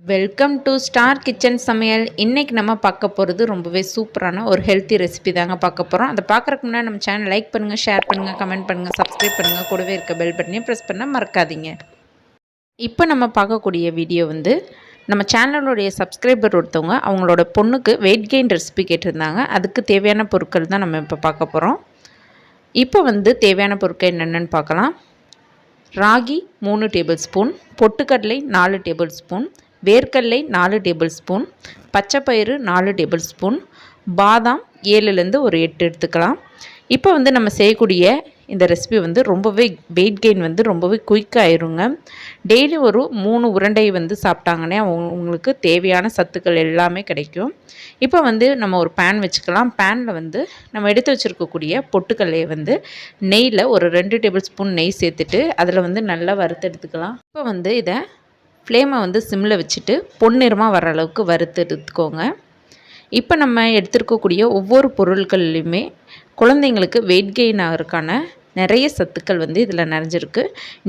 Welcome to star kitchen சமையல். இன்றைக்கி நம்ம பார்க்க போகிறது ரொம்பவே சூப்பரான ஒரு ஹெல்த்தி ரெசிபி தாங்க பார்க்க போகிறோம். அதை பார்க்குறதுக்கு முன்னாடி நம்ம சேனல் லைக் பண்ணுங்கள், ஷேர் பண்ணுங்கள், கமெண்ட் பண்ணுங்கள், சப்ஸ்கிரைப் பண்ணுங்கள், கூடவே இருக்க பெல் பட்டனையும் ப்ரெஸ் பண்ண மறக்காதீங்க. இப்போ நம்ம பார்க்கக்கூடிய வீடியோ நம்ம சேனலுடைய சப்ஸ்கிரைபர் ஒருத்தவங்க அவங்களோட பொண்ணுக்கு வெயிட் கெயின் ரெசிபி கேட்டிருந்தாங்க. அதுக்கு தேவையான பொருட்கள் தான் நம்ம இப்போ பார்க்க போகிறோம். இப்போ தேவையான பொருட்கள் என்னென்னு பார்க்கலாம். ராகி 3 டேபிள் ஸ்பூன், பொட்டுக்கடலை 4 டேபிள் ஸ்பூன், வேர்க்கடலை 4 டேபிள் ஸ்பூன், பச்சைப்பயிறு 4 டேபிள் ஸ்பூன், பாதாம் 7லேருந்து ஒரு 8 எடுத்துக்கலாம். இப்போ நம்ம செய்யக்கூடிய இந்த ரெசிபி ரொம்பவே வெயிட் கெயின் ரொம்பவே குயிக்காக ஆயிருங்க. டெய்லி ஒரு 3 உருண்டை சாப்பிட்டாங்கன்னே உங்களுக்கு தேவையான சத்துக்கள் எல்லாமே கிடைக்கும். இப்போ நம்ம ஒரு பேன் வச்சுக்கலாம். பேனில் நம்ம எடுத்து வச்சுருக்கக்கூடிய பொட்டுக்கல்லையை நெய்யில் ஒரு 2 டேபிள் ஸ்பூன் நெய் சேர்த்துட்டு அதில் நல்லா வறுத்து எடுத்துக்கலாம். இப்போ இதை ஃப்ளேமை சிம்மில் வச்சுட்டு பொன்னிறமாக வர அளவுக்கு வறுத்து எடுத்துக்கோங்க. இப்போ நம்ம எடுத்துருக்கக்கூடிய ஒவ்வொரு பொருட்கள்லையுமே குழந்தைங்களுக்கு வெயிட் கெயின் ஆகிறதுக்கான நிறைய சத்துக்கள் இதில் நிறைஞ்சிருக்கு.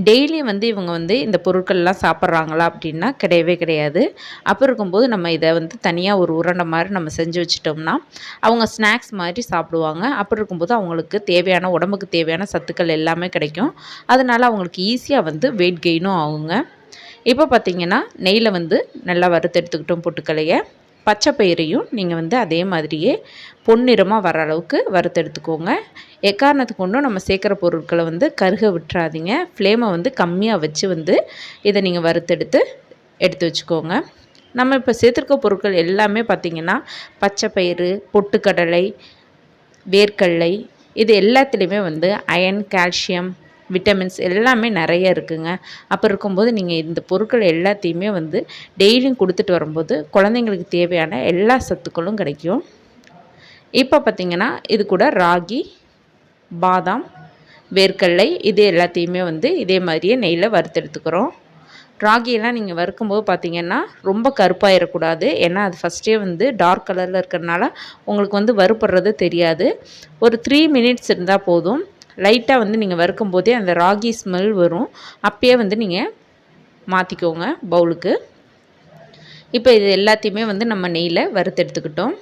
டெய்லி இவங்க இந்த பொருட்கள்லாம் சாப்பிட்றாங்களா அப்படின்னா கிடையவே கிடையாது. அப்போ இருக்கும்போது நம்ம இதை தனியாக ஒரு உருண்டை மாதிரி நம்ம செஞ்சு வச்சிட்டோம்னா அவங்க ஸ்நாக்ஸ் மாதிரி சாப்பிடுவாங்க. அப்படி இருக்கும்போது அவங்களுக்கு தேவையான உடம்புக்கு தேவையான சத்துக்கள் எல்லாமே கிடைக்கும். அதனால் அவங்களுக்கு ஈஸியாக வெயிட் கெயினும் ஆகுங்க. இப்போ பார்த்திங்கன்னா நெய்யில் நல்லா வறுத்து எடுத்துக்கிட்டோம் பொட்டுக்கலையை. பச்சை பயிரையும் நீங்கள் அதே மாதிரியே பொன்னிறமாக வர அளவுக்கு வறுத்து எடுத்துக்கோங்க. எக்காரணத்துக்கு கொண்டும் நம்ம சேர்க்குற பொருட்களை கருக விட்டுறாதீங்க. ஃப்ளேமை கம்மியாக வச்சு இதை நீங்கள் எடுத்து வச்சுக்கோங்க. நம்ம இப்போ சேர்த்துருக்க பொருட்கள் எல்லாமே பார்த்திங்கன்னா பச்சை பயிறு, பொட்டுக்கடலை, வேர்க்கடலை இது எல்லாத்துலேயுமே அயன், கால்சியம், விட்டமின்ஸ் எல்லாமே நிறைய இருக்குங்க. அப்போ இருக்கும்போது நீங்கள் இந்த பொருட்கள் எல்லாத்தையுமே டெய்லியும் கொடுத்துட்டு வரும்போது குழந்தைங்களுக்கு தேவையான எல்லா சத்துக்களும் கிடைக்கும். இப்போ பார்த்திங்கன்னா இது கூட ராகி, பாதாம், வேர்க்கடலை இது எல்லாத்தையுமே இதே மாதிரியே நெய்யில் வறுத்தெடுத்துக்கிறோம். ராகியெல்லாம் நீங்கள் வறுக்கும்போது பார்த்திங்கன்னா ரொம்ப கருப்பாயிடக்கூடாது. ஏன்னா அது ஃபஸ்ட்டே டார்க் கலரில் இருக்கிறதுனால உங்களுக்கு வறுப்படுறது தெரியாது. ஒரு 3 மினிட்ஸ் இருந்தால் போதும். லைட்டாக நீங்கள் வறுக்கும் போதே அந்த ராகி ஸ்மெல் வரும். அப்பயே நீங்கள் மாற்றிக்கோங்க பவுலுக்கு. இப்போ இது எல்லாத்தையுமே நம்ம நெய்யில் வறுத்து எடுத்துக்கிட்டோம்.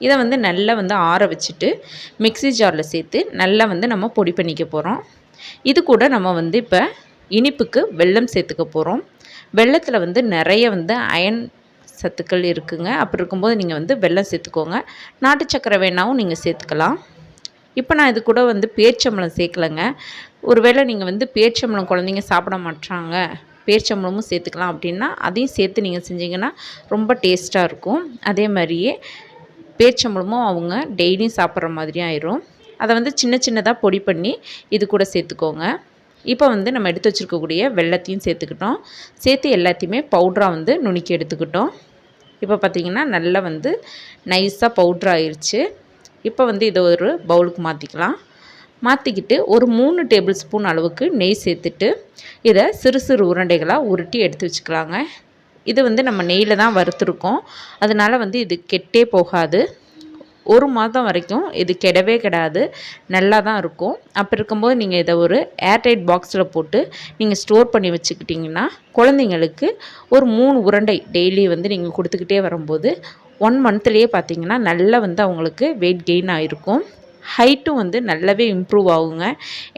இதை நல்லா ஆற வச்சுட்டு மிக்ஸி ஜாரில் சேர்த்து நல்லா நம்ம பொடி பண்ணிக்க போகிறோம். இது கூட நம்ம இப்போ இனிப்புக்கு வெல்லம் சேர்த்துக்க போகிறோம். வெல்லத்தில் நிறைய அயன் சத்துக்கள் இருக்குங்க. அப்படி இருக்கும்போது நீங்கள் வெல்லம் சேர்த்துக்கோங்க. நாட்டு சக்கரை வேணாவும் நீங்கள் சேர்த்துக்கலாம். இப்போ நான் இது கூட பேரிச்சம்பழம் சேர்க்கலைங்க. ஒருவேளை நீங்கள் பேரிச்சம்பழம் குழந்தைங்க சாப்பிட மாட்டாங்க, பேரிச்சம்பழமும் சேர்த்துக்கலாம் அப்படின்னா அதையும் சேர்த்து நீங்கள் செஞ்சிங்கன்னா ரொம்ப டேஸ்ட்டாக இருக்கும். அதே மாதிரியே பேரிச்சம்பழமும் அவங்க டெய்லியும் சாப்பிட்ற மாதிரியும் ஆயிரும். அதை சின்ன சின்னதாக பொடி பண்ணி இது கூட சேர்த்துக்கோங்க. இப்போ நம்ம எடுத்து வச்சுருக்கக்கூடிய வெல்லத்தையும் சேர்த்துக்கிட்டோம். சேர்த்து எல்லாத்தையுமே பவுட்ராக நுணுக்கி எடுத்துக்கிட்டோம். இப்போ பார்த்திங்கன்னா நல்லா நைஸாக பவுட்ரு ஆயிடுச்சு. இப்போ இதை ஒரு பவுலுக்கு மாற்றிக்கலாம். மாற்றிக்கிட்டு ஒரு 3 டேபிள் ஸ்பூன் அளவுக்கு நெய் சேர்த்துட்டு இதை சிறு சிறு உருண்டைகளாக உருட்டி எடுத்து வச்சுக்கலாங்க. இது நம்ம நெய்யில் தான் வறுத்துருக்கோம். அதனால் இது கெட்டே போகாது. 1 மாதம் வரைக்கும் இது கெடவே கெடாது, நல்லா தான் இருக்கும். அப்போ இருக்கும்போது நீங்கள் இதை ஒரு ஏர்டைட் பாக்ஸில் போட்டு நீங்கள் ஸ்டோர் பண்ணி வச்சுக்கிட்டிங்கன்னா குழந்தைங்களுக்கு ஒரு 3 உருண்டை டெய்லி நீங்கள் கொடுத்துக்கிட்டே வரும்போது 1 மந்த்லேயே பார்த்திங்கன்னா நல்லா அவங்களுக்கு வெயிட் கெயின் ஆகிருக்கும். ஹைட்டும் நல்லாவே இம்ப்ரூவ் ஆகுங்க.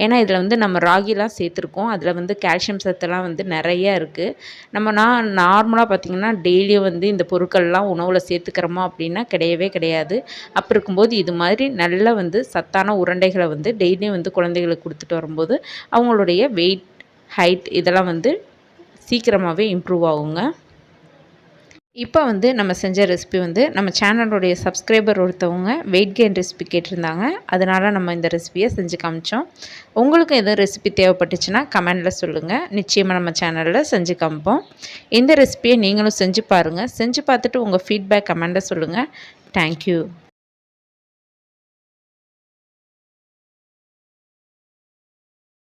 ஏன்னா இதில் நம்ம ராகிலாம் சேர்த்துருக்கோம். அதில் கால்சியம் சத்துலாம் நிறையா இருக்குது. நம்ம நார்மலாக பார்த்திங்கன்னா டெய்லியும் இந்த பொருட்கள்லாம் உணவில் சேர்த்துக்கிறோமா அப்படின்னா கிடையவே கிடையாது. அப்போ இருக்கும்போது இது மாதிரி நல்லா சத்தான உருண்டைகளை டெய்லியும் குழந்தைகளுக்கு கொடுத்துட்டு வரும்போது அவங்களுடைய வெயிட், ஹைட் இதெல்லாம் சீக்கிரமாகவே இம்ப்ரூவ் ஆகுங்க. இப்போ நம்ம செஞ்ச ரெசிபி நம்ம சேனலுடைய சப்ஸ்கிரைபர் ஒருத்தவங்க வெயிட் கெயின் ரெசிபி கேட்டிருந்தாங்க. அதனால் நம்ம இந்த ரெசிபியை செஞ்சு காமிச்சோம். உங்களுக்கு எதுவும் ரெசிபி தேவைப்பட்டுச்சுன்னா கமெண்டில் சொல்லுங்கள். நிச்சயமாக நம்ம சேனலில் செஞ்சு காமிப்போம். இந்த ரெசிபியை நீங்களும் செஞ்சு பாருங்கள். செஞ்சு பார்த்துட்டு உங்கள் ஃபீட்பேக் கமெண்டில் சொல்லுங்கள். தேங்க்யூ.